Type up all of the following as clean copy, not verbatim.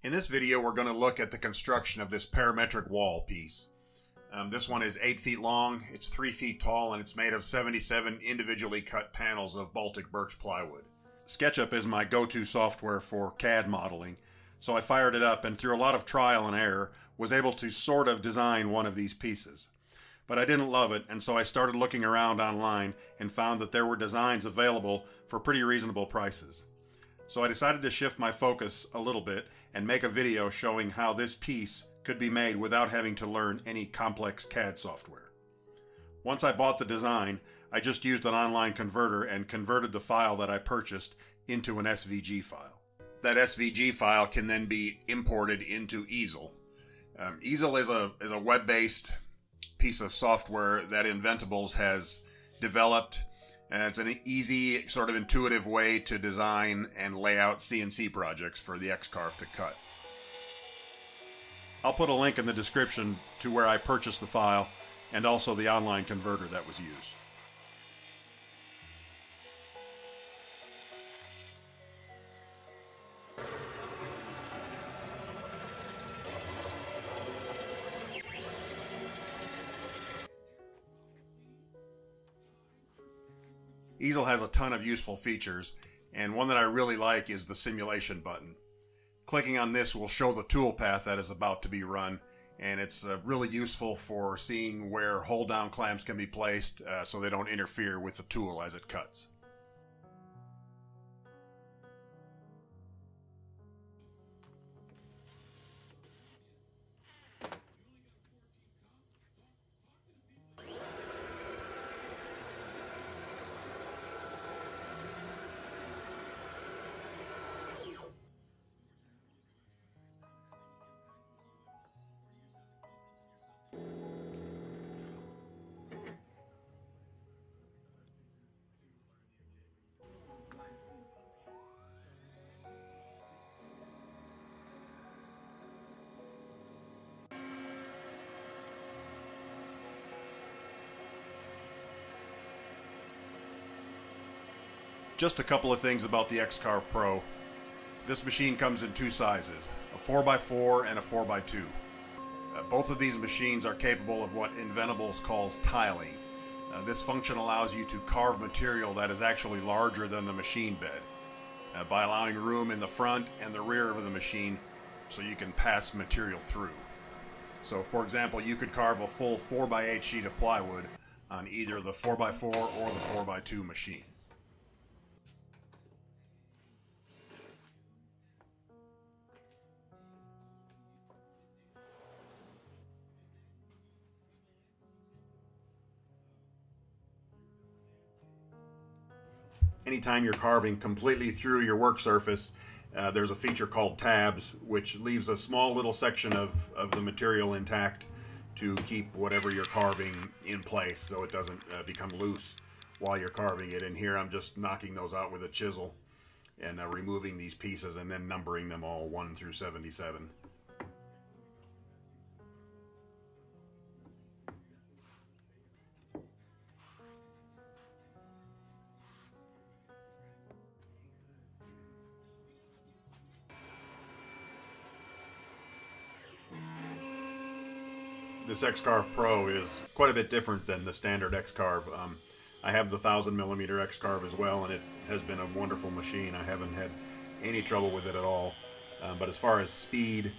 In this video, we're going to look at the construction of this parametric wall piece. This one is 8 feet long, it's 3 feet tall, and it's made of 77 individually cut panels of Baltic birch plywood. SketchUp is my go-to software for CAD modeling, so I fired it up and through a lot of trial and error was able to sort of design one of these pieces. But I didn't love it, and so I started looking around online and found that there were designs available for pretty reasonable prices. So I decided to shift my focus a little bit and make a video showing how this piece could be made without having to learn any complex CAD software. Once I bought the design, I just used an online converter and converted the file that I purchased into an SVG file. That SVG file can then be imported into Easel. Easel is a web-based piece of software that Inventables has developed. And it's an easy, sort of intuitive way to design and lay out CNC projects for the X-Carve to cut. I'll put a link in the description to where I purchased the file and also the online converter that was used. Easel has a ton of useful features, and one that I really like is the simulation button. Clicking on this will show the toolpath that is about to be run, and it's really useful for seeing where hold-down clamps can be placed so they don't interfere with the tool as it cuts. Just a couple of things about the X-Carve Pro. This machine comes in two sizes, a 4x4 and a 4x2. Both of these machines are capable of what Inventables calls tiling. This function allows you to carve material that is actually larger than the machine bed by allowing room in the front and the rear of the machine so you can pass material through. So for example, you could carve a full 4x8 sheet of plywood on either the 4x4 or the 4x2 machine. Anytime you're carving completely through your work surface, there's a feature called tabs, which leaves a small little section of the material intact to keep whatever you're carving in place so it doesn't become loose while you're carving it. And here I'm just knocking those out with a chisel and removing these pieces and then numbering them all 1 through 77. This X-Carve Pro is quite a bit different than the standard X-Carve. I have the 1000mm X-Carve as well, and it has been a wonderful machine. I haven't had any trouble with it at all. But as far as speed,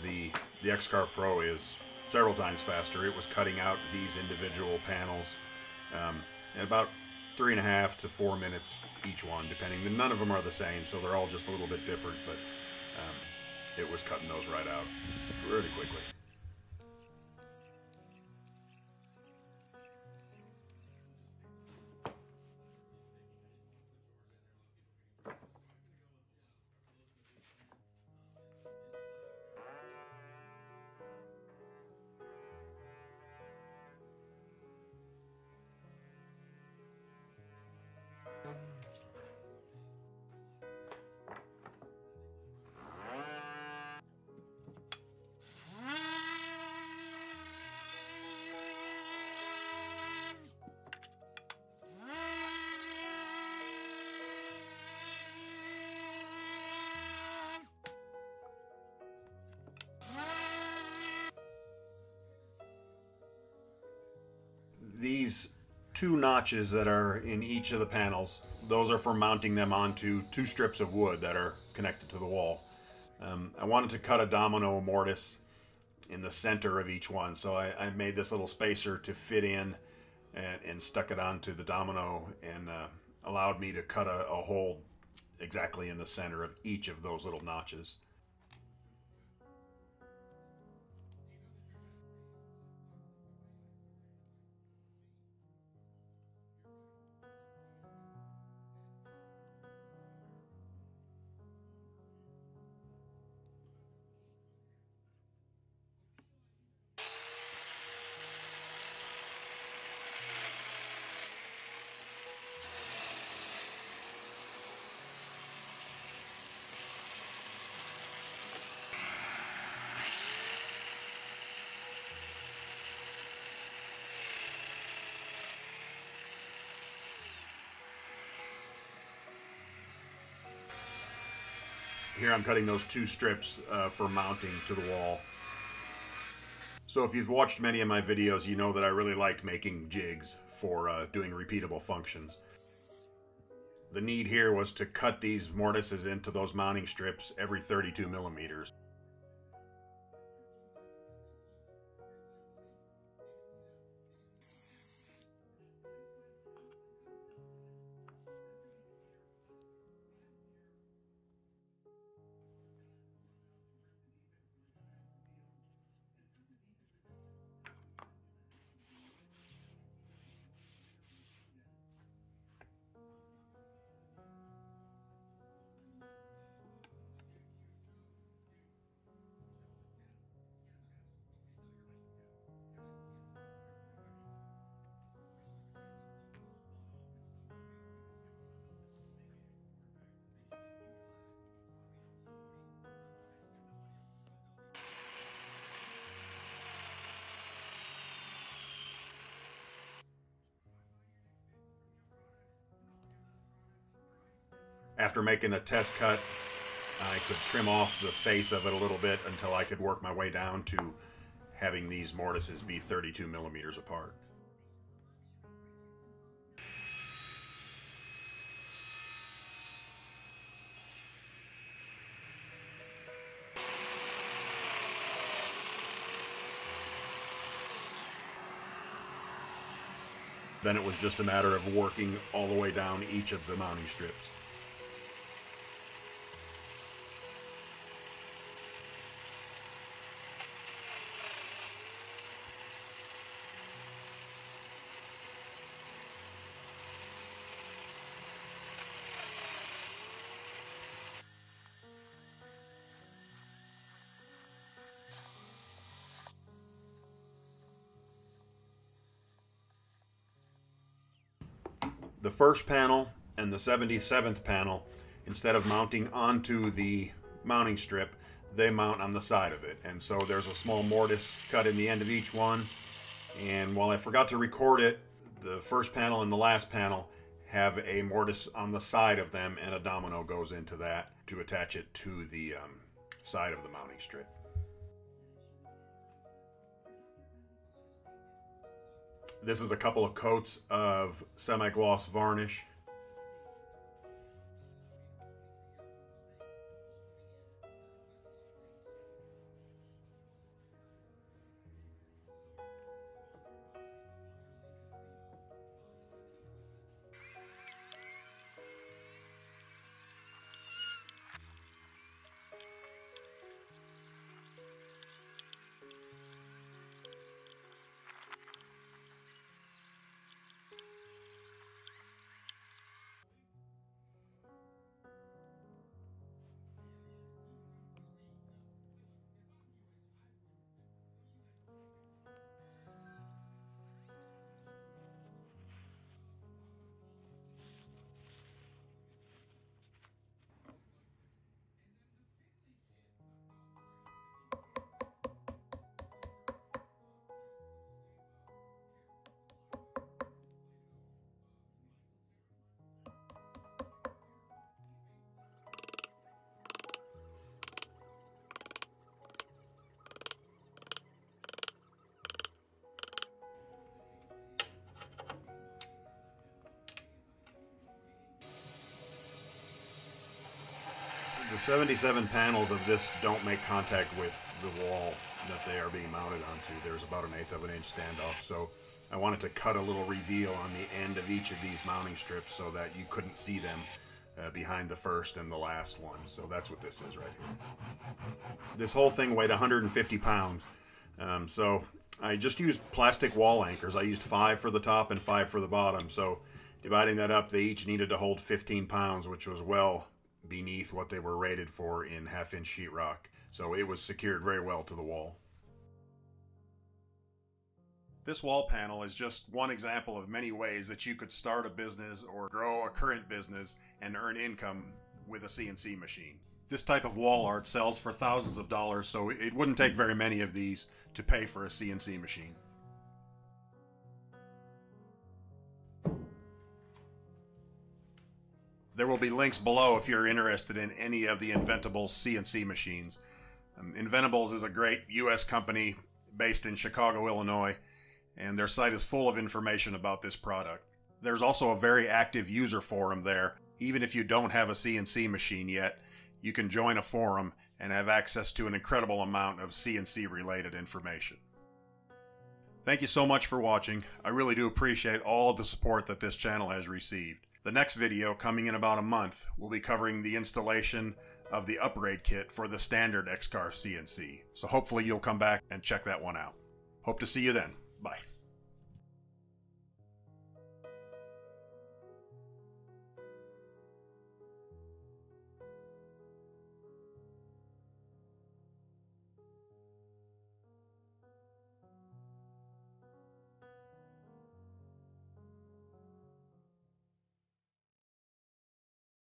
the X-Carve Pro is several times faster. It was cutting out these individual panels in about 3.5 to 4 minutes each one, depending. None of them are the same, so they're all just a little bit different, but it was cutting those right out really quickly. These two notches that are in each of the panels, those are for mounting them onto two strips of wood that are connected to the wall. I wanted to cut a domino mortise in the center of each one, so I made this little spacer to fit in and stuck it onto the domino, and allowed me to cut a hole exactly in the center of each of those little notches. Here I'm cutting those two strips for mounting to the wall. So if you've watched many of my videos, you know that I really like making jigs for doing repeatable functions. The need here was to cut these mortises into those mounting strips every 32 millimeters. After making a test cut, I could trim off the face of it a little bit until I could work my way down to having these mortises be 32 millimeters apart. Then it was just a matter of working all the way down each of the mounting strips. The first panel and the 77th panel, instead of mounting onto the mounting strip, they mount on the side of it. And so there's a small mortise cut in the end of each one. And while I forgot to record it, the first panel and the last panel have a mortise on the side of them, and a domino goes into that to attach it to the side of the mounting strip. This is a couple of coats of semi-gloss varnish. 77 panels of this don't make contact with the wall that they are being mounted onto. There's about 1/8 of an inch standoff, so I wanted to cut a little reveal on the end of each of these mounting strips so that you couldn't see them behind the first and the last one. So that's what this is right here. This whole thing weighed 150 pounds. So I just used plastic wall anchors. I used 5 for the top and 5 for the bottom. So dividing that up, they each needed to hold 15 pounds, which was well beneath what they were rated for in 1/2-inch sheetrock. So it was secured very well to the wall. This wall panel is just one example of many ways that you could start a business or grow a current business and earn income with a CNC machine. This type of wall art sells for thousands of dollars, so it wouldn't take very many of these to pay for a CNC machine. There will be links below if you're interested in any of the Inventables CNC machines. Inventables is a great U.S. company based in Chicago, Illinois, and their site is full of information about this product. There's also a very active user forum there. Even if you don't have a CNC machine yet, you can join a forum and have access to an incredible amount of CNC related information. Thank you so much for watching. I really do appreciate all of the support that this channel has received. The next video, coming in about a month, will be covering the installation of the upgrade kit for the standard X-Carve CNC. So hopefully you'll come back and check that one out. Hope to see you then. Bye.